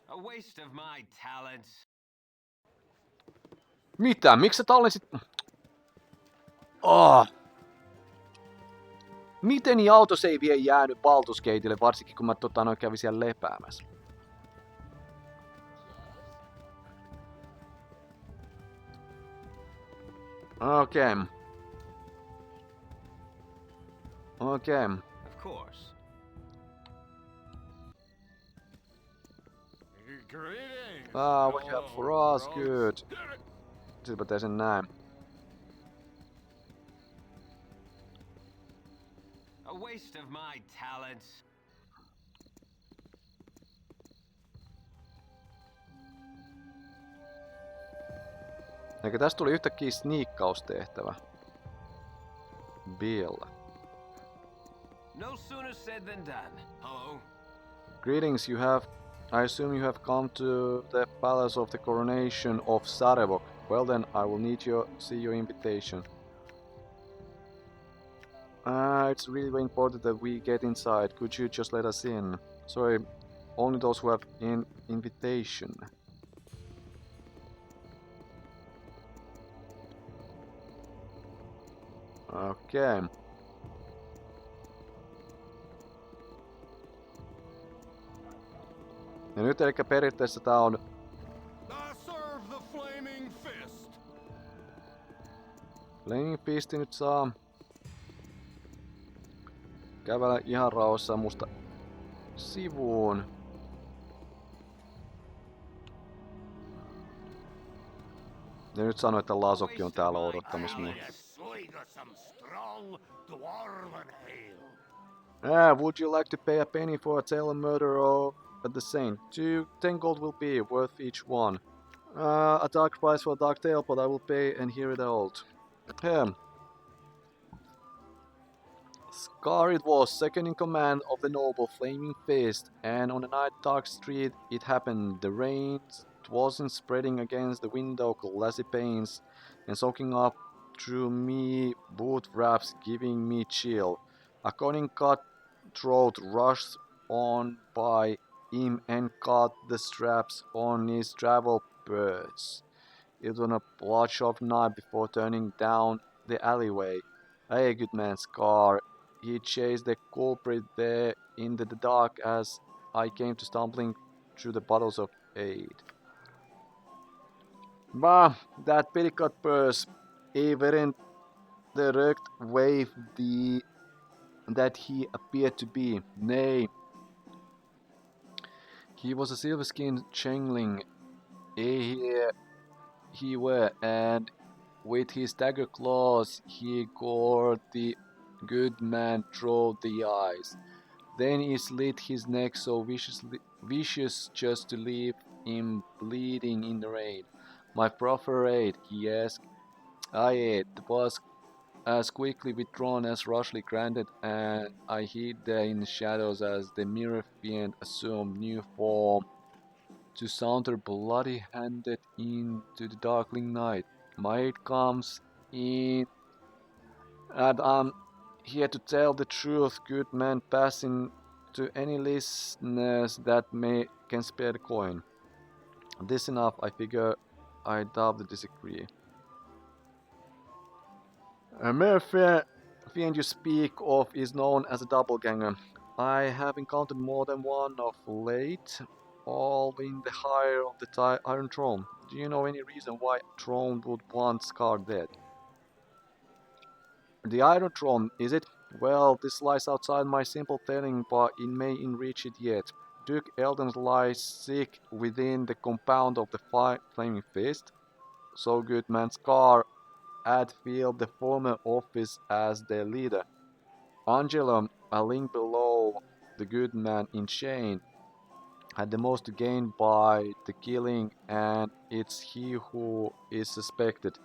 A waste of my talents. Mitä? Miksi sä tallensit? Oh. Miten autosave ei jäänyt Baldur's Gateille, varsinkin kun mä kävin siellä lepäämässä? Okei. Of course. What you have for us? Good. Sitten mä teen sen näin. A waste of my talents. Eikä tästä tuli yhtäkkiä sniikkaustehtävä. Bill. No sooner said than done. Hello. Greetings, I assume you have come to the Palace of the Coronation of Sarevok. Well then, I will need to see your invitation. It's really important that we get inside. Could you just let us in? Sorry, only those who have invitation. Okay. Ja nyt eli periaatteessa tää on Flaming Fisti nyt saa kävellä ihan rauhassa musta sivuun. Ja nyt sano, että Lasokki on täällä odottamassa mua. Would you like to pay a penny for a tale of murder or at the saint? 10 gold will be worth each one. A dark price for a dark tale, but I will pay and hear it out. Scar it was, second in command of the noble Flaming Fist, and on a night dark street it happened. The rain wasn't spreading against the window glassy panes and soaking up through me boot wraps, giving me chill. A cunning cutthroat rushed on by him and cut the straps on his travel purse. It was a bloodshot knife before turning down the alleyway. Hey, good man, Scar. He chased the culprit there into the dark as I came to stumbling through the bottles of aid. Bah, that petticoat purse, even the rugged wave that he appeared to be. Nay, he was a silver-skinned changeling. He were, and with his dagger claws he gored the good man through the eyes. Then he slit his neck so vicious just to leave him bleeding in the rain. My proffer aid, he asked. It was as quickly withdrawn as roughly granted, and I hid there in the shadows as the mirror fiend assumed new form to saunter bloody-handed into the darkling night. My aid comes in, and I'm here to tell the truth, good man, passing to any listeners that can spare the coin. This enough, I figure I doubt the disagree. A mere fiend you speak of is known as a doppelganger. I have encountered more than one of late, all in the higher of the Iron Throne. Do you know any reason why Throne would want Scar dead? The Iron Throne, is it? Well, this lies outside my simple telling, but it may reach it yet. Duke Eldon lies sick within the compound of the Flaming Fist. So good man Scar had filled the former office as their leader. Angela, a link below the good man in chain, had the most to gain by the killing, and it's he who is suspected.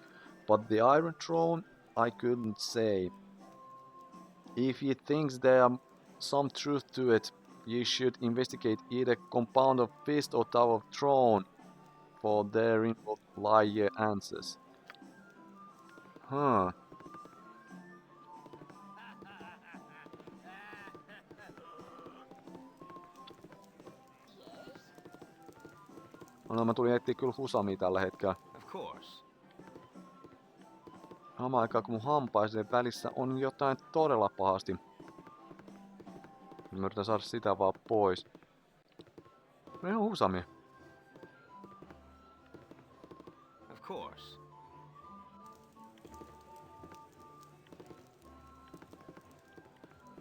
But the Iron Throne, I couldn't say. If he thinks there's some truth to it, you should investigate either Compound of Fist or Tower of Throne, for therein will lie your answers. Huh. No mä tulin etsiä kyllä Husamia tällä hetkellä. Of course. Samaan aikaan kun mun hampaisen välissä on jotain todella pahasti. Mä yritän saada sitä vaan pois. Ei oo Husamia. Of course.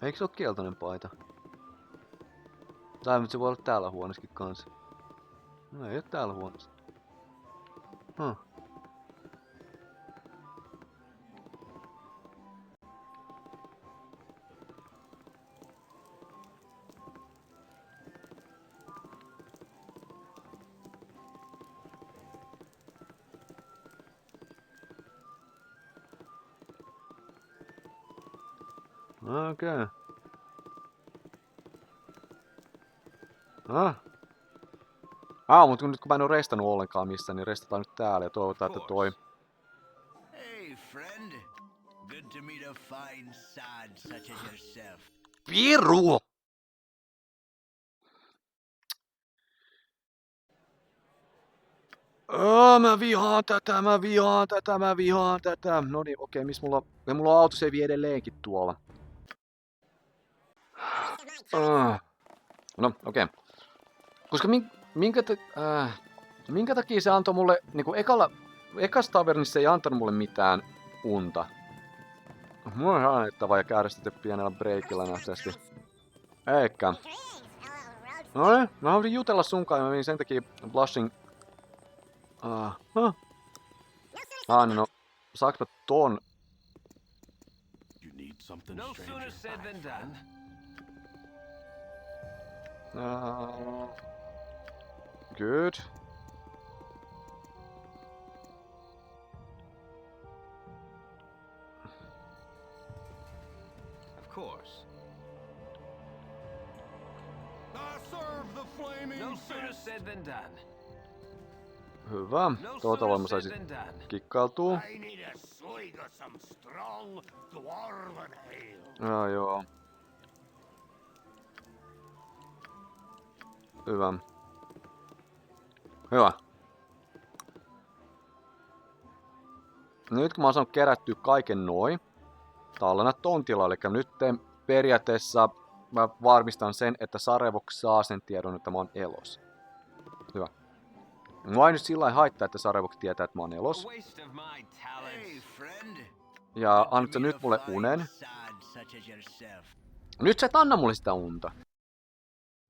Eikö se oo keltainen paita? Tai se voi olla täällä huoneessakin kanssa. No ei oo täällä huoneessa. Okei. Mutta nyt kun mä en oo restannut ollenkaan missään, niin restataan nyt täällä ja toivotaan, että toi... Hey, friend. Good to meet a fine sod such as yourself. Piru! Mä vihaan tätä. No niin, okei, missä mulla... Ja mulla on autoseivi edelleenkin tuolla. No, okei. Koska minkä takia se antoi mulle... Niinku ekassa tavernissa ei antanut mulle mitään unta. Mulla on annettava ja käärästetty pienellä breikillä nähtävästi. Eikä. No niin, mä haluaisin jutella sunkaan ja mä menin sen takia blushing... no, saaks mä ton? No sooner said than done. Good. Of course. No sooner said than done. Hyvä. Tuota voin mä saisin kikkailtua. Joo. Hyvä. Nyt kun mä oon saanut kerättyä kaiken noin, tallennat tontilla, eli nyt periaatteessa mä varmistan sen, että Sarevok saa sen tiedon, että mä oon elos. Hyvä. Mua ei nyt sillä lailla haittaa, että Sarevok tietää, että mä oon elos. Ja annat sä nyt mulle unen. Nyt sä et anna mulle sitä unta.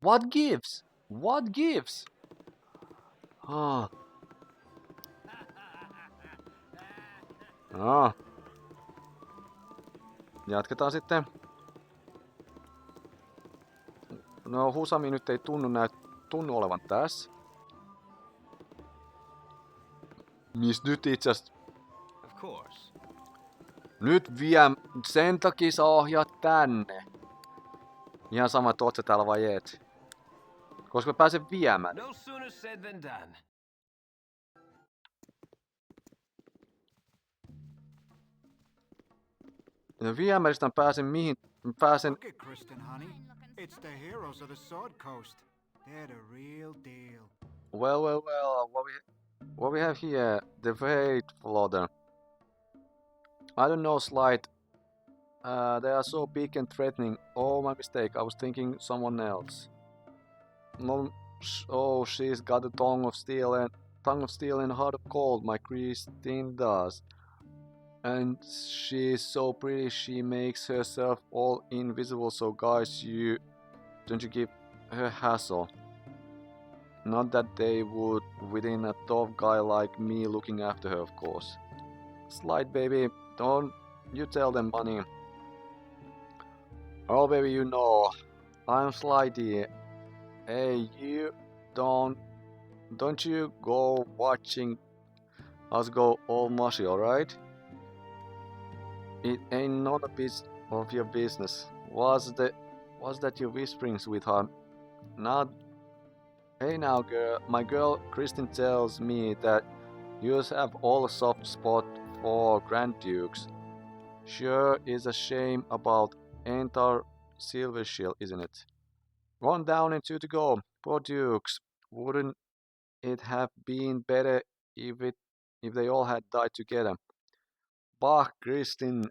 What gives? What gives? Jatketaan sitten. No, Husami nyt ei tunnu olevan tässä. Mis nyt itse asiassa... Nyt sen takia sä ohjaat tänne. Ihan sama, että oot sä täällä vai et. Koska mä pääsen viemään. No sooner said than done. Ja viemäristä pääsen mihin... Pääsen... Look at Kristen, honey. It's the heroes of the Sword Coast. They're the real deal. Well. What we have here? The Fate Floater. I don't know, Slide. They are so big and threatening. Oh, my mistake. I was thinking someone else. No, she's got a tongue of steel and heart of gold. My Krystine does. And she's so pretty. She makes herself all invisible. So, guys, don't you give her hassle. Not that they would, within a tough guy like me looking after her, of course. Slide, baby. Don't you tell them, Bunny. Oh, baby, you know. I'm Slidey. Hey, you don't you go watching us go all mushy, alright? It ain't none a bit of your business. Was that your whispering, sweetheart? Not. Hey now, girl. My girl Krystine tells me that you have all a soft spot for Grand Dukes. Sure is a shame about entire Silver Shield, isn't it? One down and two to go. Poor Dukes. Wouldn't it have been better if they all had died together. Bah, Krystin,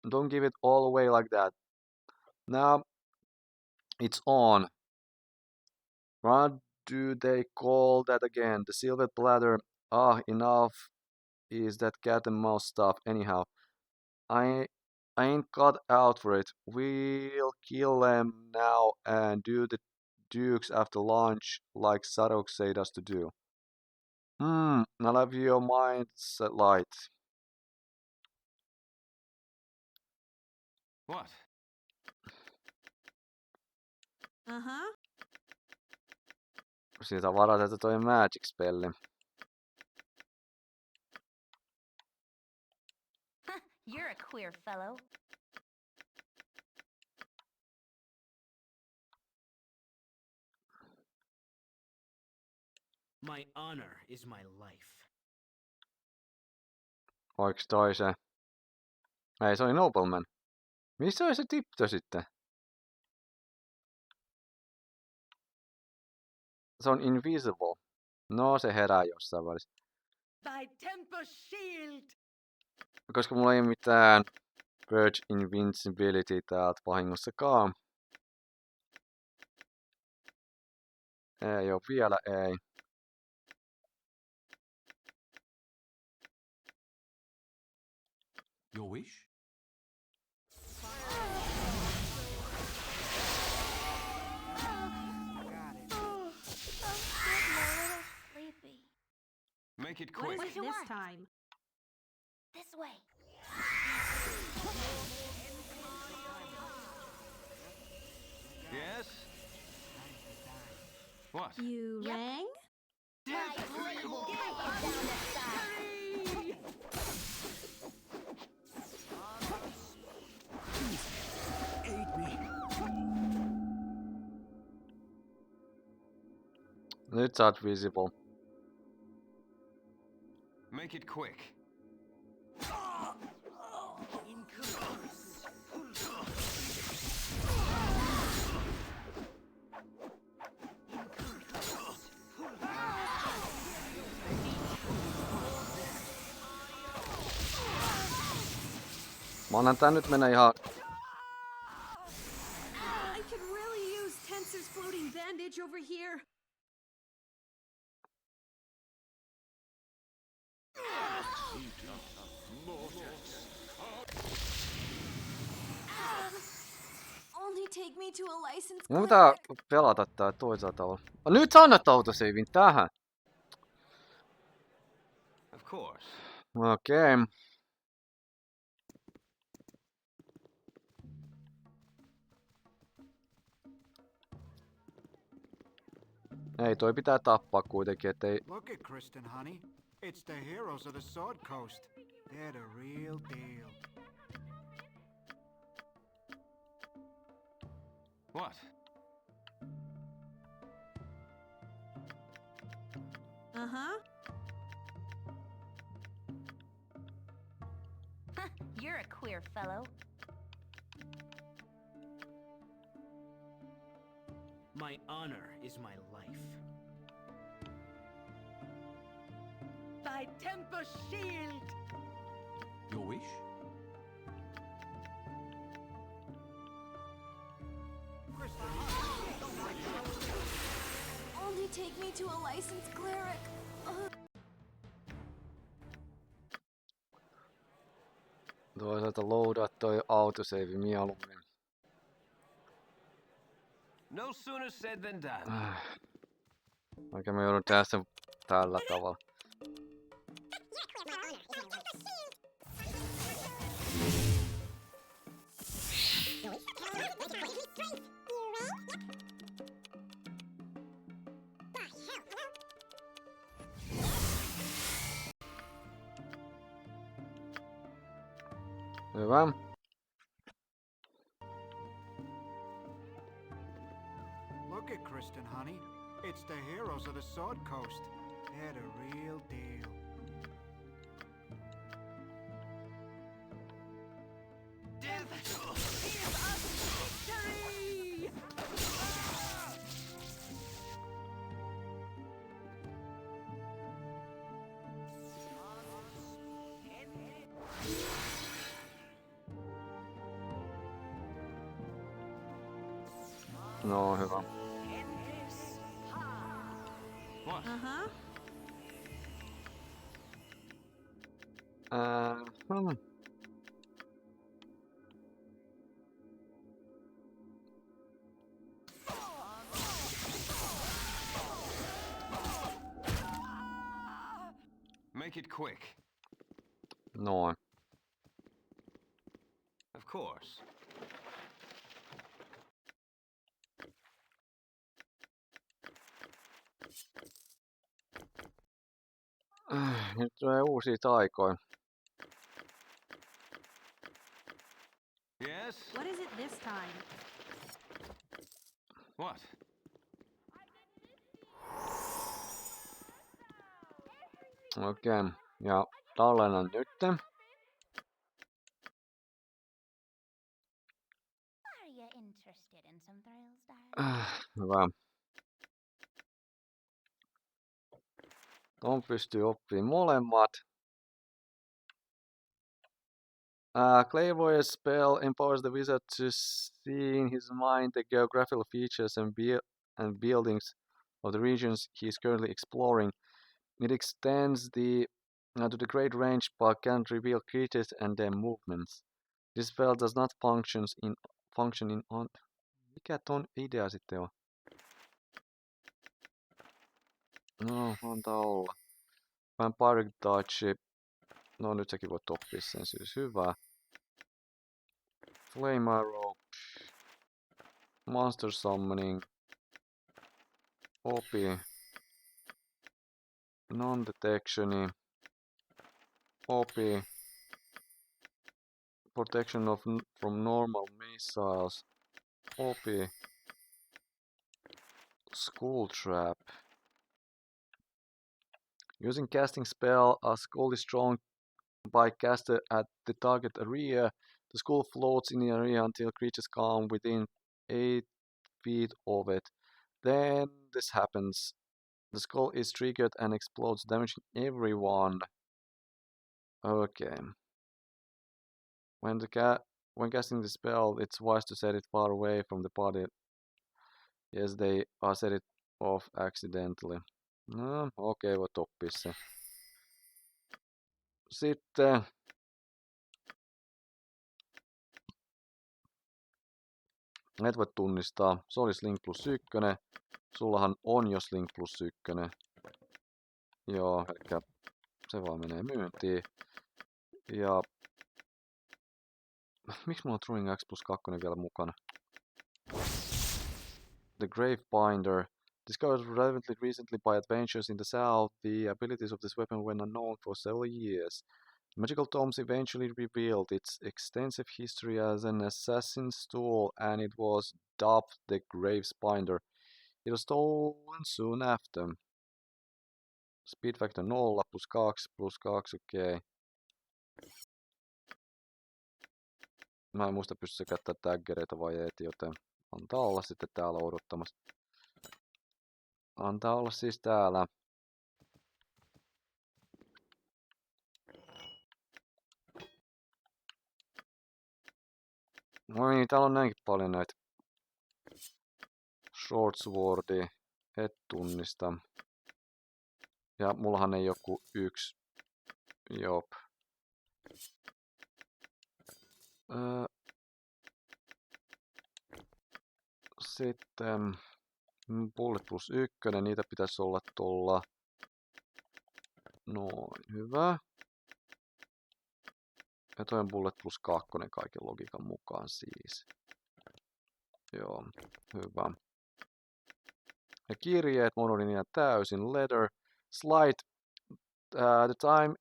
don't give it all away like that. Now it's on. What do they call that again? The silver platter. Ah, enough is that cat and mouse stuff. Anyhow, I ain't cut out for it. We'll kill them now and do the dukes after lunch like Sarok said us to do. Now have your minds light. What? Uh-huh. Siitä varataan toi magic-spelli. You're a queer fellow. My honor is my life. Oiks toi se? Ei, se oli nobleman. Missä oli se tyttö sitten? Se on invisible. No, se herää jossain välissä. Thy temper shield! Koska mulla ei ole mitään Purge Invincibility täältä vahingossakaan. Ei oo, vielä ei. Your wish? Sleepy. Make it What quick. is it this time? This way. Yes? What? You Yep. rang? Aid me. Nyt sä oot visible. Make it quick. Mä annan tän nyt mennä ihan... I could really use Tensor's floating bandage over here. Only take me to a licensed Mun pitää pelata tää toisella tavalla. Nyt sä annat autoseivin tähän! Of course. Okei. Ei, toi pitää tappaa kuitenkin, ettei... Look at Kristen, honey. It's the heroes of the Sword Coast. They're the real deal. What? Uh-huh. You're a queer fellow. My honor is my life. Thy temper shield! Your wish? Only take me to a licensed cleric. Toisaalta loadaa toi autosave mieluummin. No sooner said than done. Oikein mä joudun tässä tällä tavalla. Hyvä. Look at Kristen, honey. It's the heroes of the Sword Coast. They're the real deal. No, hyvä. What? Uh-huh. Hmm. Make it quick. Noin. Of course. Nyt tulee uusia taikoja. Yes? What is it this time? What? Okei. Ja tallennan nytten. Are you interested in some thrills, darling? Hyvä. Ton pystyy oppimaan molemmat. Clairvoyance spell empowers the wizard to see in his mind the geographical features and buildings of the regions he is currently exploring. It extends to the great range but can't reveal creatures and their movements. This spell does not function in on. Mikä ton idea sitten on? No, antaa olla. Vampiric Touch. No nyt säkin voit oppia sen siis. Hyvä. Flame Arrow. Monster Summoning. Opi. Non-detectioni. Opi. Protection from normal missiles. Opi. Skull Trap. Using casting spell, a skull is thrown by caster at the target area. The skull floats in the area until creatures come within 8 feet of it. Then this happens. The skull is triggered and explodes, damaging everyone. Okay. When casting the spell, it's wise to set it far away from the body. Yes, they are set it off accidentally. No, okei, voit oppia se. Sitten näitä voit tunnistaa. Se oli Sling plus 1. Sullahan on jo Sling plus 1. Joo, eli se vaan menee myyntiin. Ja miksi mulla on Throwing Axe plus 2 vielä mukana? The Gravebinder. Discovered relatively recently by adventurers in the south, the abilities of this weapon were unknown for several years. Magical Tomes eventually revealed its extensive history as an assassin's tool, and it was dubbed the Gravebinder. It was stolen soon after. Speed factor 0, plus 2, okei. Mä en muista pystyä käyttämään daggereita vai ei, joten antaa olla sitten täällä odottamassa. Antaa olla siis täällä. No niin, täällä on näinkin paljon näitä shortswordia, et tunnista. Ja mullahan ei joku yksi. Jop. Sitten bullet plus 1, niitä pitäisi olla tuolla. Noin, hyvä. Ja toi on bullet plus 2 kaiken logiikan mukaan siis. Joo, hyvä. Ja kirjeet, monolinia täysin. Letter, slide. The time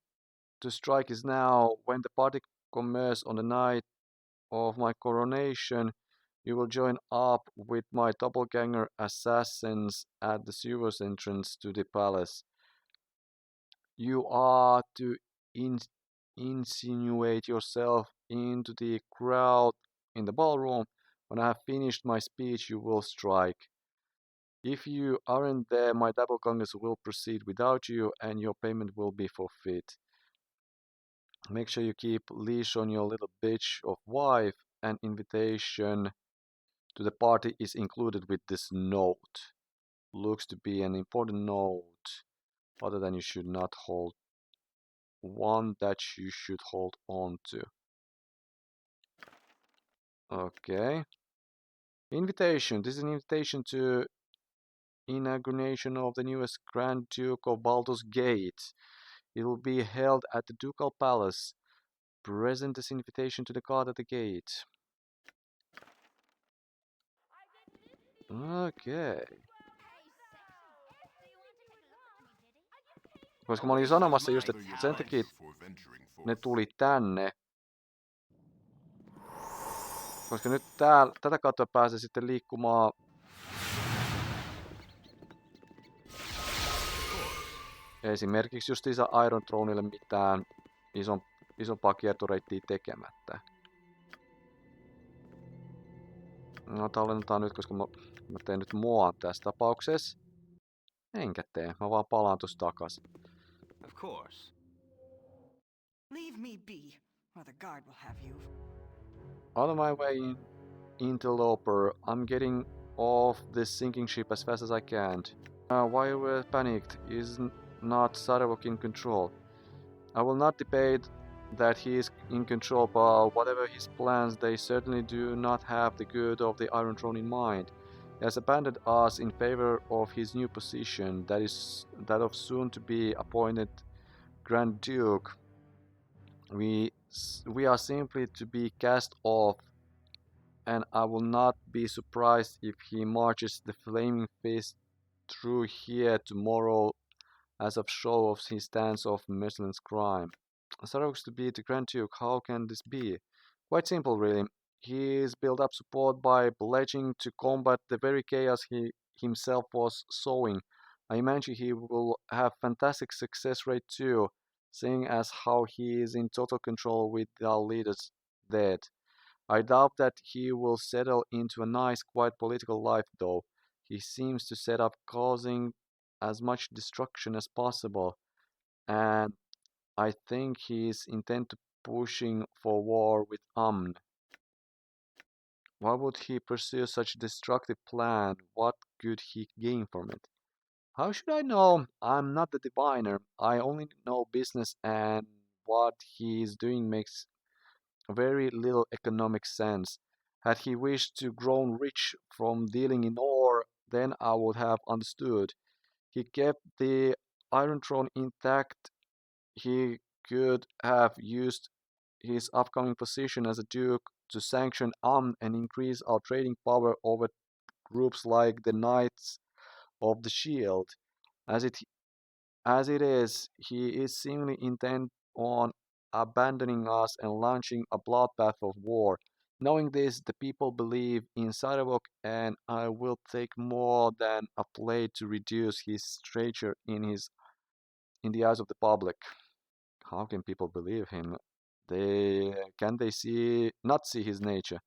to strike is now. When the party commerce on the night of my coronation, you will join up with my doppelganger assassins at the sewers entrance to the palace. You are to insinuate yourself into the crowd in the ballroom. When I have finished my speech, you will strike. If you aren't there, my doppelgangers will proceed without you, and your payment will be forfeit. Make sure you keep leash on your little bitch of wife. An invitation to the party is included with this note. Looks to be an important note, other than you should not hold. One that you should hold on to. Okay. Invitation. This is an invitation to inauguration of the newest Grand Duke of Baldur's Gate. It will be held at the Ducal Palace. Present this invitation to the guard at the gate. Okay. Koska mä olin sanomassa just, että sen takia ne tuli tänne. Koska nyt tätä kautta pääsee sitten liikkumaan esimerkiksi justiinsa Iron Thronelle mitään isompaa kiertoreittiä tekemättä. No tallennetaan nyt, koska mä teen nyt moan tässä tapauksessa. Enkä tee, mä vaan palaan tuossa takas. Of course. Leave me be, or the guard will have you. On my way interloper, I'm getting off this sinking ship as fast as I can. Why we're panicked is not Sarevokin in control. I will not debate that he is in control, but whatever his plans, they certainly do not have the good of the Iron Throne in mind. He has abandoned us in favor of his new position, that is that of soon to be appointed Grand Duke. We are simply to be cast off, and I will not be surprised if he marches the flaming fist through here tomorrow as a show of his stance of merciless crime. Sarevokin to be the Grand Duke, how can this be? Quite simple, really. He is built up support by pledging to combat the very chaos he himself was sowing. I imagine he will have fantastic success rate too, seeing as how he is in total control with our leaders dead. I doubt that he will settle into a nice, quiet political life though. He seems to set up causing as much destruction as possible, and I think he is intent to pushing for war with Amn. Why would he pursue such a destructive plan? What could he gain from it? How should I know? I'm not the diviner. I only know business, and what he is doing makes very little economic sense. Had he wished to grow rich from dealing in ore, then I would have understood. He kept the Iron Throne intact. He could have used his upcoming position as a duke to sanction Amn and increase our trading power over groups like the Knights of the Shield. As it is, he is seemingly intent on abandoning us and launching a bloodbath of war. Knowing this, the people believe in Sarevok, and I will take more than a play to reduce his stature in the eyes of the public. How can people believe him? Can they not see his nature?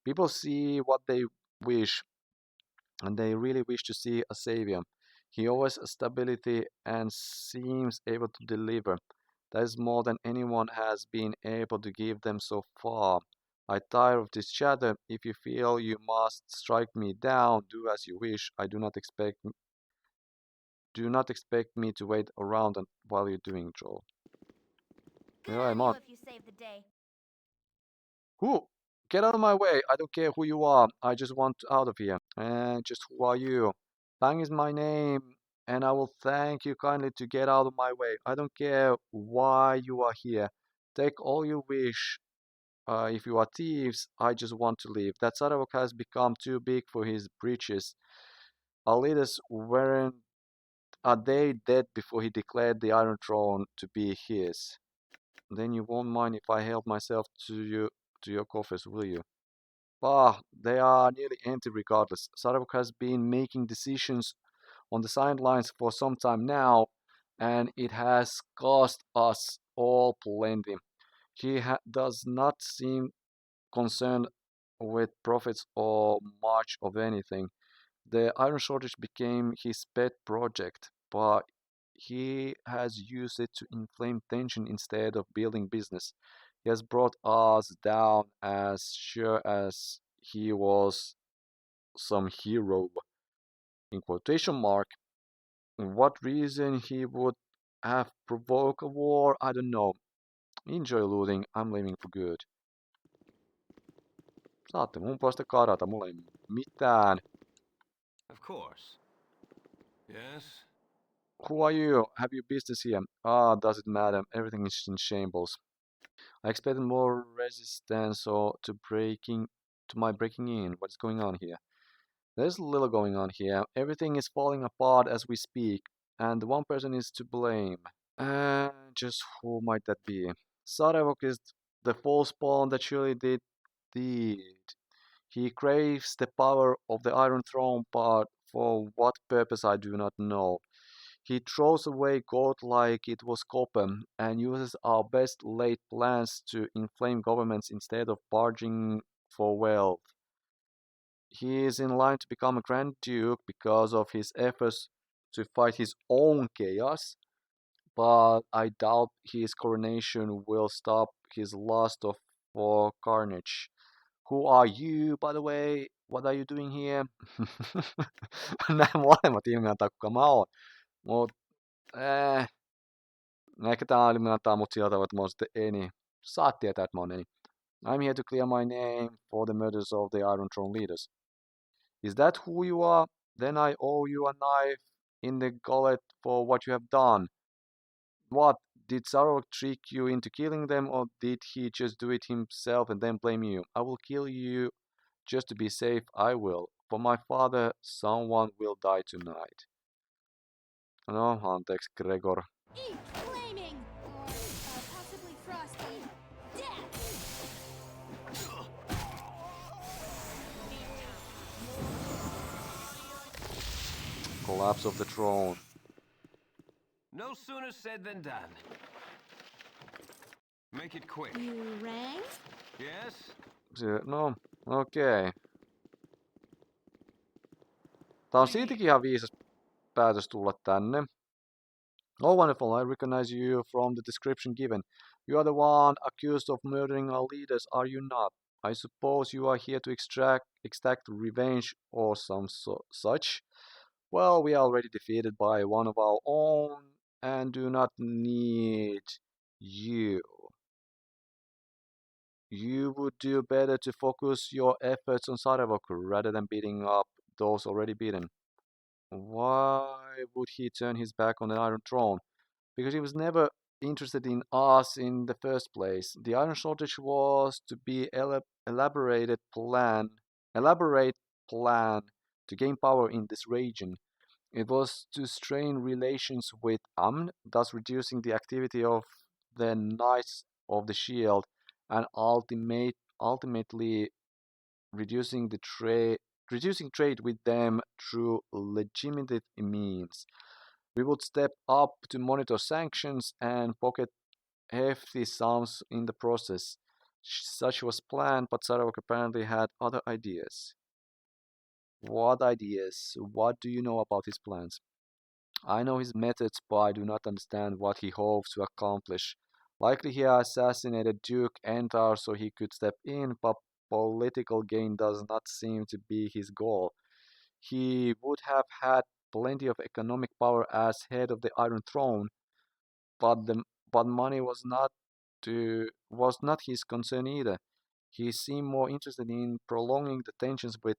People see what they wish, and they really wish to see a savior. He offers stability and seems able to deliver. That is more than anyone has been able to give them so far. I tire of this chatter. If you feel you must strike me down, do as you wish. I do not expect me to wait around while you're doing Joel. Here I am on. If you save the day. Who? Get out of my way. I don't care who you are. I just want out of here. And just who are you? Bang is my name, and I will thank you kindly to get out of my way. I don't care why you are here. Take all you wish. If you are thieves, I just want to leave. That Saravok has become too big for his breeches. Our leaders weren't a day dead before he declared the Iron Throne to be his. Then you won't mind if I help myself to your coffers, will you? Bah, they are nearly empty regardless. Saravok has been making decisions on the sidelines for some time now, and it has cost us all plenty. He does not seem concerned with profits or much of anything. The iron shortage became his pet project, but he has used it to inflame tension instead of building business. He has brought us down as sure as he was some hero, in quotation mark. What reason he would have provoked a war, I don't know. Enjoy looting, I'm leaving for good. Saatte mun puolesta karata, mulla ei mitään. Of course. Yes? Who are you? Have you business here? Ah, does it matter? Everything is in shambles. I expected more resistance or to my breaking in. What's going on here? There's little going on here. Everything is falling apart as we speak, and one person is to blame. Just who might that be? Sarevok is the false pawn that surely did. He craves the power of the Iron Throne, but for what purpose I do not know. He throws away gold like it was copper and uses our best laid plans to inflame governments instead of barging for wealth. He is in line to become a Grand Duke because of his efforts to fight his own chaos, but I doubt his coronation will stop his lust for carnage. Who are you, by the way? What are you doing here? Nämä molemmat ilmiötä, kuka mä oon. Mut, ehkä tää ilmiötä mut sillä tavalla, että mä oon sitten Eni. Saat tietää, että mä oon Eni. I'm here to clear my name for the murders of the Iron Throne leaders. Is that who you are? Then I owe you a knife in the gullet for what you have done. What? Did Sarok trick you into killing them, or did he just do it himself and then blame you? I will kill you just to be safe, I will. For my father, someone will die tonight. No, anteeksi, Gregor. Eat flaming! Or possibly frosty death! Collapse of the throne. No sooner said than done. Make it quick. You rang? Yes? No, okei. Tää on siitäkin ihan viisas päätös tulla tänne. Oh, wonderful, I recognize you from the description given. You are the one accused of murdering our leaders, are you not? I suppose you are here to extract revenge or some such. Well, we are already defeated by one of our own and do not need you. You would do better to focus your efforts on Sarevokin rather than beating up those already beaten. Why would he turn his back on the Iron Throne? Because he was never interested in us in the first place. The Iron Shortage was to be elaborate plan to gain power in this region. It was to strain relations with Amn, thus reducing the activity of the Knights of the Shield and ultimately reducing trade with them through legitimate means. We would step up to monitor sanctions and pocket hefty sums in the process. Such was planned, but Saravok apparently had other ideas. What ideas? What do you know about his plans? I know his methods, but I do not understand what he hopes to accomplish. Likely he assassinated Duke Entar so he could step in, but political gain does not seem to be his goal. He would have had plenty of economic power as head of the Iron Throne, but money was not his concern either. He seemed more interested in prolonging the tensions with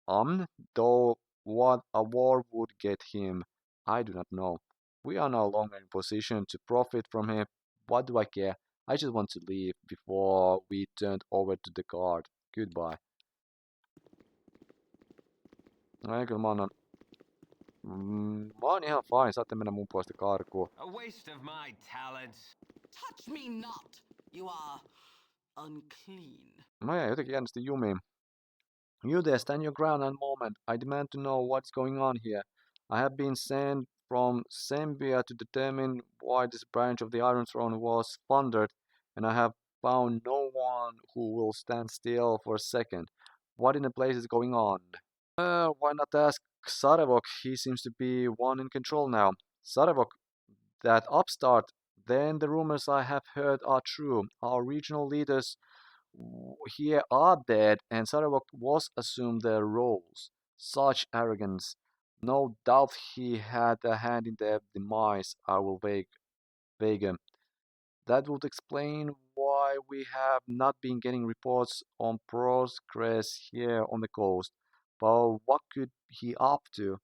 Amn, though what a war would get him, I do not know. We are no longer in position to profit from him. What do I care? I just want to leave before we turned over to the guard. Goodbye. No, kyllä mä annan... Mä oon ihan fine, saatte mennä mun puolesta karkuun. A waste of my talents. Touch me not! You are unclean. Mä jäin jotenkin jännisti jumiin. You there, stand your ground and moment. I demand to know what's going on here. I have been sent from Sembia to determine why this branch of the Iron Throne was foundered, and I have found no one who will stand still for a second. What in the place is going on? Why not ask Sarevok? He seems to be one in control now. Sarevok, that upstart. Then the rumors I have heard are true. Our regional leaders here are dead, and Sarevok was assumed their roles. Such arrogance. No doubt he had a hand in their demise, I will wager. That would explain why we have not been getting reports on progress here on the coast. But what could he up to?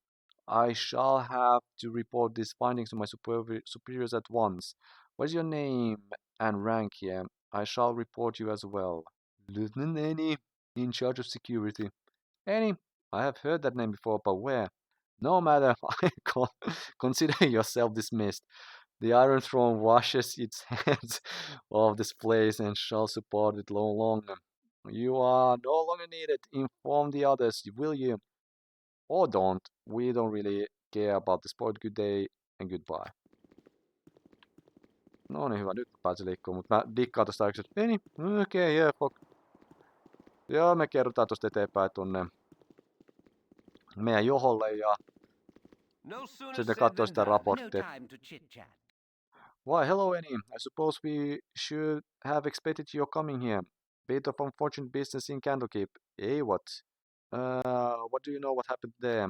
I shall have to report these findings to my superiors at once. What is your name and rank here? I shall report you as well. Lieutenant Annie, in charge of security. Annie, I have heard that name before, but where? No matter, consider yourself dismissed. The Iron Throne washes its hands of this place and shall support it no longer. You are no longer needed. Inform the others, will you? Or don't. We don't really care about the sport. Good day and goodbye. No niin, hyvä. Nyt pääsee liikkumaan, mutta mä dikkaan tosta yksin. Ei niin, okei, yeah, fuck. Joo, me kerrotaan tosta eteenpäin tonne meidän joholle ja sitten katsoo sitä raporttia. Why, hello Annie. I suppose we should have expected your coming here. Bit of unfortunate business in Candlekeep. Eh, what? What do you know what happened there?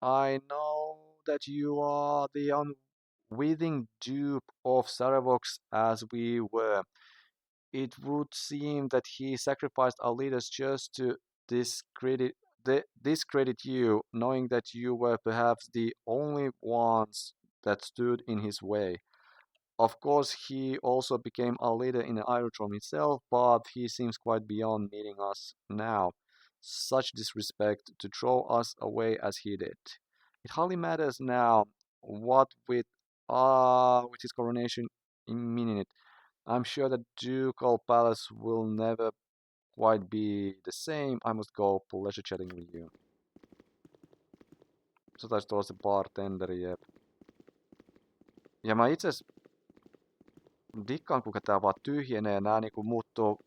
I know that you are the unwitting dupe of Sarevoks as we were. It would seem that he sacrificed our leaders just to discredit you, knowing that you were perhaps the only ones that stood in his way. Of course, he also became our leader in the Iron Throne himself, but he seems quite beyond needing us now. Such disrespect to throw us away as he did. It hardly matters now what with his coronation imminent. I'm sure the Ducal Palace will never quite be the same. I must go. Pleasure chatting with you. Se taisi olla se bartenderi, jep. Ja mä itse dikkaan, kuinka tää vaan tyhjenee ja nää niinku muuttuu.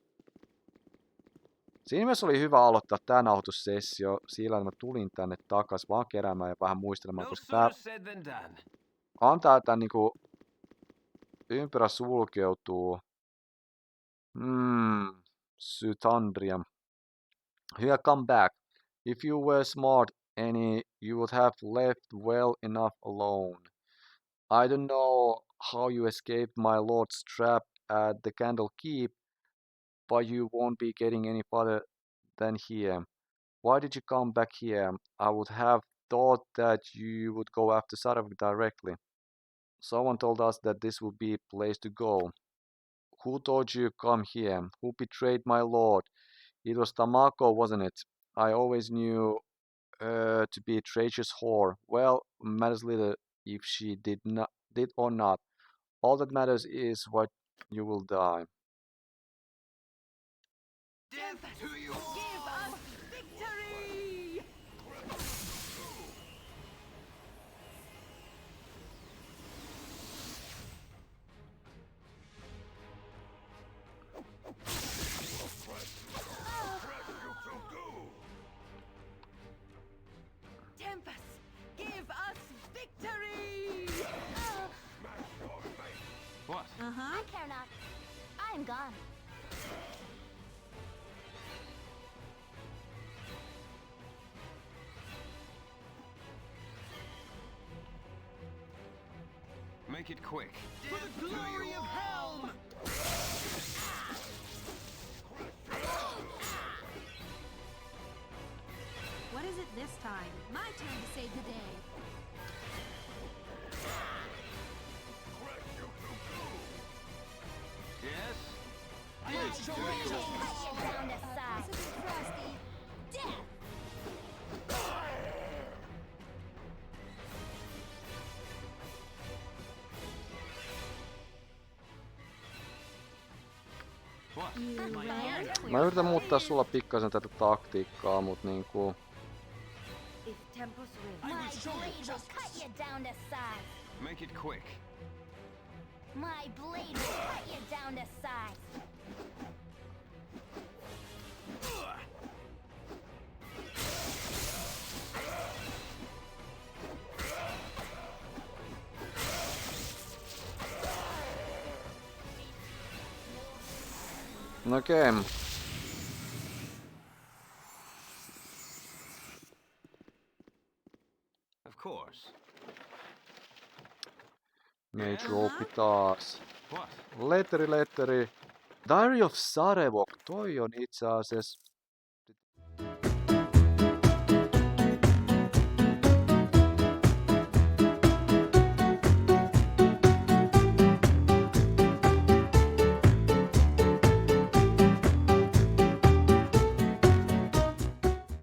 Siinä mielessä oli hyvä aloittaa tää nauhoitussessio sillä, että mä tulin tänne takas vaan keräämään ja vähän muistelemaan, koska tää antaa tän niinku ympyrä sulkeutuu. Sytandria. Here, come back. If you were smart, Annie, you would have left well enough alone. I don't know how you escaped my lord's trap at the Candle Keep, but you won't be getting any farther than here. Why did you come back here? I would have thought that you would go after Sarevok directly. Someone told us that this would be a place to go. Who told you to come here? Who betrayed my lord? It was Tamako, wasn't it? I always knew her to be a traitorous whore. Well, matters little if she did or not. All that matters is what you will die. Death to you! Give us victory! Tempest, give us victory! What? I care not. I am gone. Make it quick. For the glory of Helm! What is it this time? My turn to save the day. Yes? My blade will cut you down to size. This is frosty. Death! What? Mä yritän muuttaa sulla pikkasen tätä taktiikkaa, mut niinku... My blade will cut you down to size. Make it quick. My blade will cut you down to size. Okei. Of course. Mage Rope taas. What? Letteri. Diary of Sarevok. Toi on itse asiassa